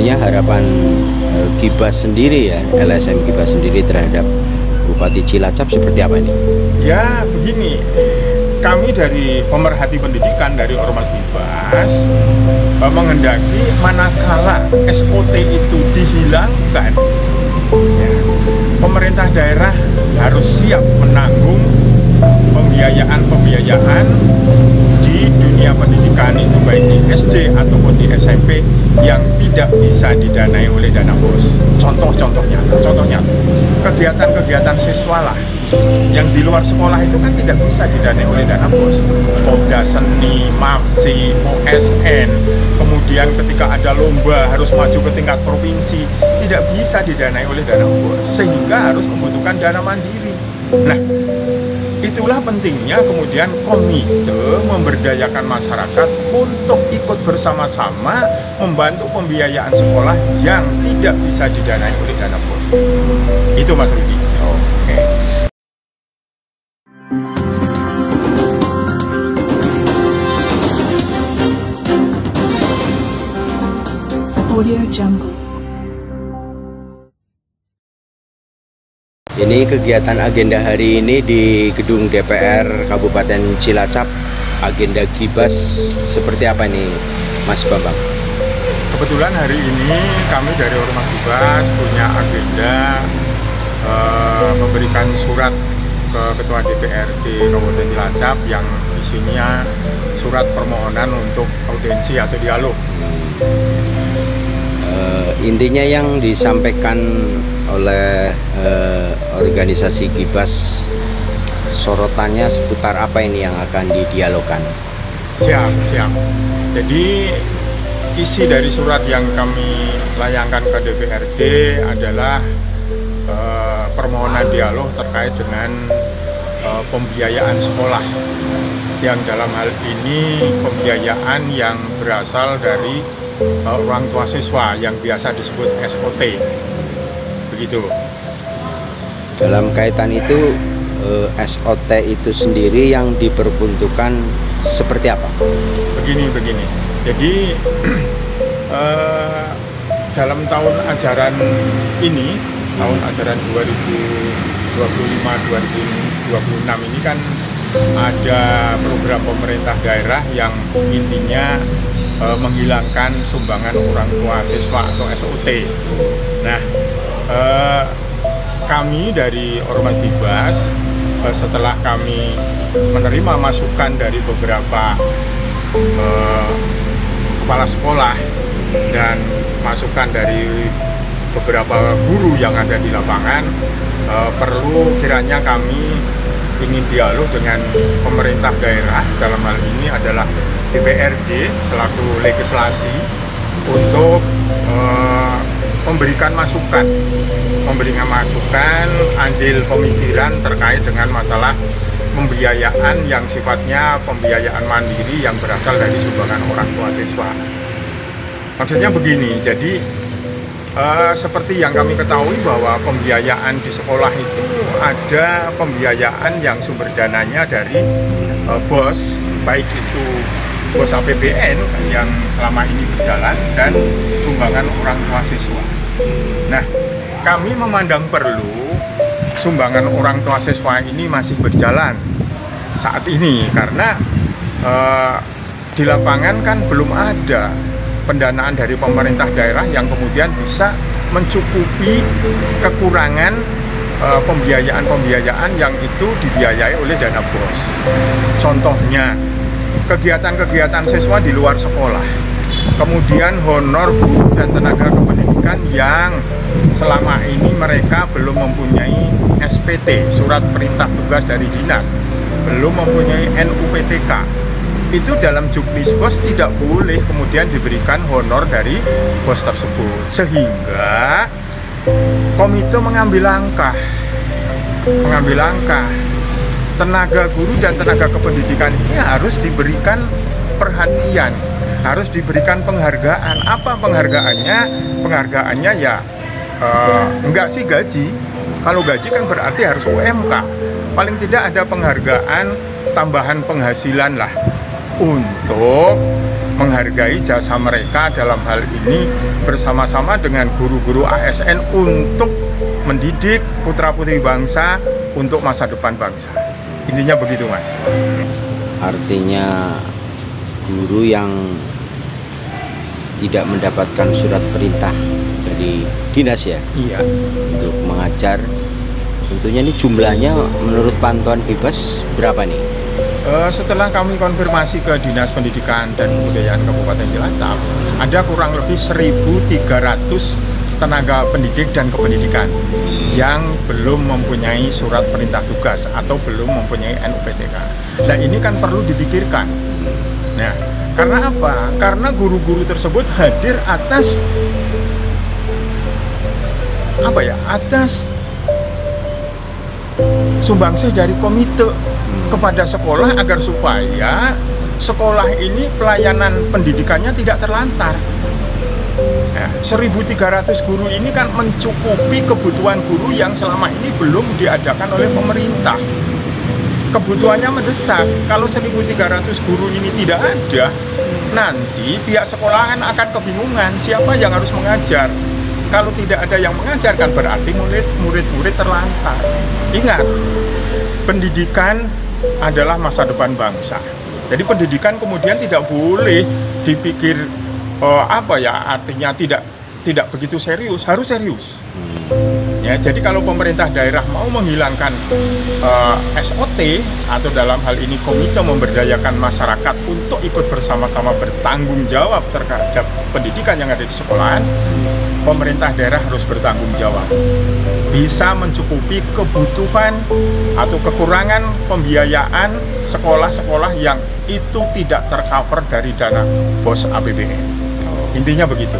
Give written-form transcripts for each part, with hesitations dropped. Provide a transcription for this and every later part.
tentunya harapan Gibas sendiri ya, LSM Gibas sendiri terhadap Bupati Cilacap seperti apa ini? Ya begini, kami dari pemerhati pendidikan dari Ormas Gibas menghendaki manakala SOT itu dihilangkan, ya, pemerintah daerah harus siap menanggung pembiayaan di dunia pendidikan itu, baik di SD ataupun di SMP yang tidak bisa didanai oleh dana BOS. Contohnya kegiatan-kegiatan siswa lah yang di luar sekolah itu kan tidak bisa didanai oleh dana BOS. Popda Seni, MAPSI, OSN, kemudian ketika ada lomba harus maju ke tingkat provinsi, tidak bisa didanai oleh dana BOS, sehingga harus membutuhkan dana mandiri. Nah, itulah pentingnya kemudian komite memberdayakan masyarakat untuk ikut bersama-sama membantu pembiayaan sekolah yang tidak bisa didanai oleh dana BOS. Itu Mas Rudi. Oke. Audio Jungle. Ini kegiatan agenda hari ini di gedung DPR Kabupaten Cilacap. Agenda Gibas seperti apa nih, Mas Bambang? Kebetulan hari ini kami dari Ormas Gibas punya agenda memberikan surat ke Ketua DPRD Kabupaten Cilacap yang isinya surat permohonan untuk audiensi atau dialog. Intinya yang disampaikan oleh organisasi Gibas, sorotannya seputar apa ini yang akan didialogkan? Siap. Jadi isi dari surat yang kami layangkan ke DPRD adalah permohonan dialog terkait dengan pembiayaan sekolah, yang dalam hal ini pembiayaan yang berasal dari orang tua siswa yang biasa disebut SOT. Begitu. Dalam kaitan itu SOT itu sendiri yang diperuntukkan seperti apa? Begini. Jadi dalam tahun ajaran ini, tahun ajaran 2025-2026 ini kan ada program pemerintah daerah yang intinya menghilangkan sumbangan orang tua siswa atau SOT. Nah, kami dari Ormas Gibas setelah kami menerima masukan dari beberapa kepala sekolah dan masukan dari beberapa guru yang ada di lapangan, perlu kiranya kami ingin dialog dengan pemerintah daerah, dalam hal ini adalah DPRD selaku legislasi, untuk memberikan masukan andil pemikiran terkait dengan masalah pembiayaan yang sifatnya pembiayaan mandiri yang berasal dari sumbangan orang tua siswa. Maksudnya begini, jadi seperti yang kami ketahui bahwa pembiayaan di sekolah itu ada pembiayaan yang sumber dananya dari BOS, baik itu BOS APBN yang selama ini berjalan dan sumbangan orang tua siswa. Nah, kami memandang perlu sumbangan orang tua siswa ini masih berjalan saat ini karena di lapangan kan belum ada pendanaan dari pemerintah daerah yang kemudian bisa mencukupi kekurangan pembiayaan yang itu dibiayai oleh dana BOS. Contohnya, kegiatan-kegiatan siswa di luar sekolah, kemudian honor guru dan tenaga kependidikan yang selama ini mereka belum mempunyai SPT, surat perintah tugas dari dinas, belum mempunyai NUPTK. Itu dalam juknis BOS tidak boleh kemudian diberikan honor dari BOS tersebut, sehingga komite mengambil langkah tenaga guru dan tenaga kependidikan ini harus diberikan perhatian, harus diberikan penghargaan. Apa penghargaannya? Penghargaannya ya enggak sih gaji. Kalau gaji kan berarti harus UMK. Paling tidak ada penghargaan tambahan penghasilan lah untuk menghargai jasa mereka dalam hal ini bersama-sama dengan guru-guru ASN untuk mendidik putra-putri bangsa untuk masa depan bangsa. Intinya begitu, Mas. Artinya guru yang tidak mendapatkan surat perintah dari dinas ya, Iya. untuk mengajar. Tentunya ini jumlahnya menurut pantauan Bebas berapa nih? Setelah kami konfirmasi ke Dinas Pendidikan dan Kebudayaan Kabupaten Cilacap, ada kurang lebih 1.300 tenaga pendidik dan kependidikan yang belum mempunyai surat perintah tugas atau belum mempunyai NUPTK. Nah, ini kan perlu dipikirkan. Nah, karena apa? Karena guru-guru tersebut hadir atas atas sumbangsih dari komite kepada sekolah agar supaya sekolah ini pelayanan pendidikannya tidak terlantar. Nah, 1.300 guru ini kan mencukupi kebutuhan guru yang selama ini belum diadakan oleh pemerintah. Kebutuhannya mendesak. Kalau 1.300 guru ini tidak ada, nanti pihak sekolahan akan kebingungan siapa yang harus mengajar. Kalau tidak ada yang mengajarkan berarti murid-murid terlantar. Ingat, pendidikan adalah masa depan bangsa. Jadi pendidikan kemudian tidak boleh dipikir artinya tidak begitu serius, harus serius. Ya, jadi kalau pemerintah daerah mau menghilangkan SOT atau dalam hal ini komite memberdayakan masyarakat untuk ikut bersama-sama bertanggung jawab terhadap pendidikan yang ada di sekolahan, pemerintah daerah harus bertanggung jawab. Bisa mencukupi kebutuhan atau kekurangan pembiayaan sekolah-sekolah yang itu tidak tercover dari dana BOS APBN. Intinya begitu.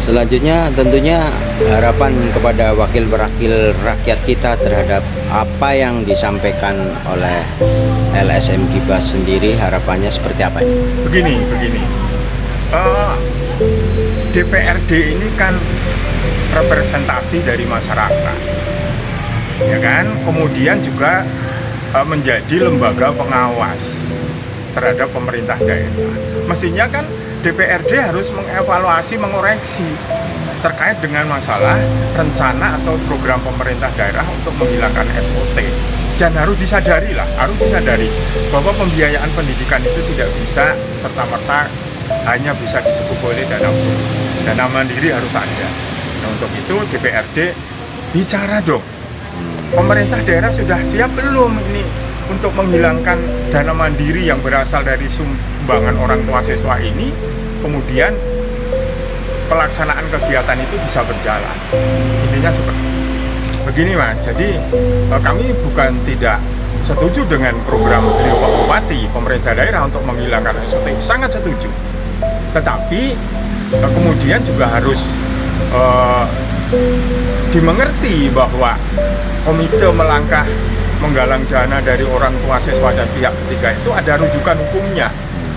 Selanjutnya tentunya harapan kepada wakil-wakil rakyat kita terhadap apa yang disampaikan oleh LSM Gibas sendiri, harapannya seperti apa ini? Begini. DPRD ini kan representasi dari masyarakat, ya kan? Kemudian juga menjadi lembaga pengawas terhadap pemerintah daerah. Mestinya kan DPRD harus mengevaluasi, mengoreksi terkait dengan masalah rencana atau program pemerintah daerah untuk menghilangkan SOT. Dan harus disadari bahwa pembiayaan pendidikan itu tidak bisa serta-merta hanya bisa dicukupi oleh dana BOS. Dana mandiri harus ada. Nah, untuk itu DPRD bicara dong. Pemerintah daerah sudah siap belum ini untuk menghilangkan dana mandiri yang berasal dari sumbangan orang tua siswa ini, kemudian pelaksanaan kegiatan itu bisa berjalan. Intinya seperti itu. Begini, Mas, jadi kami bukan tidak setuju dengan program beliau Pak Bupati, pemerintah daerah untuk menghilangkan SOT, sangat setuju. Tetapi kemudian juga harus dimengerti bahwa komite melangkah menggalang dana dari orang tua siswa dan pihak ketiga itu ada rujukan hukumnya.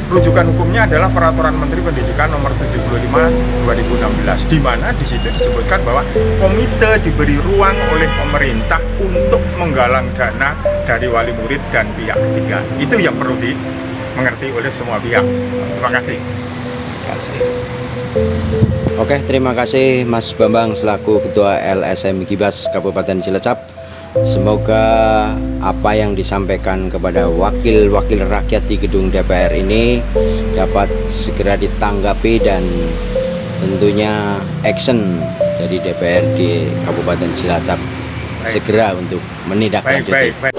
Rujukan hukumnya adalah Peraturan Menteri Pendidikan Nomor 75/2016, di mana di situ disebutkan bahwa komite diberi ruang oleh pemerintah untuk menggalang dana dari wali murid dan pihak ketiga. Itu yang perlu dimengerti oleh semua pihak. Terima kasih. Oke, terima kasih Mas Bambang selaku Ketua LSM Gibas Kabupaten Cilacap. Semoga apa yang disampaikan kepada wakil-wakil rakyat di gedung DPR ini dapat segera ditanggapi dan tentunya action dari DPR di Kabupaten Cilacap segera untuk menindaklanjuti. Baik.